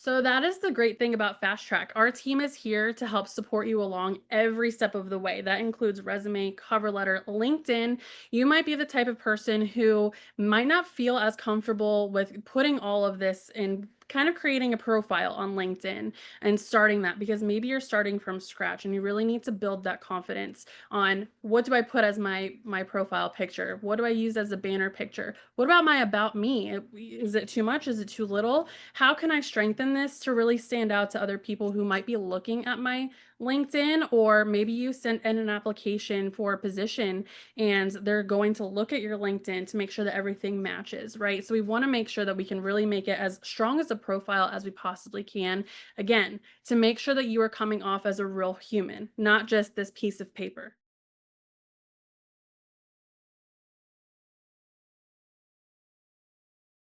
So that is the great thing about Fast Track. Our team is here to help support you along every step of the way. That includes resume, cover letter, LinkedIn. You might be the type of person who might not feel as comfortable with putting all of this in kind of creating a profile on LinkedIn and starting that because maybe you're starting from scratch and you really need to build that confidence on what do I put as my profile picture? What do I use as a banner picture? What about my about me? Is it too much? Is it too little? How can I strengthen this to really stand out to other people who might be looking at my LinkedIn? Or maybe you sent in an application for a position and they're going to look at your LinkedIn to make sure that everything matches, right? So we want to make sure that we can really make it as strong as a profile as we possibly can. Again, to make sure that you are coming off as a real human, not just this piece of paper.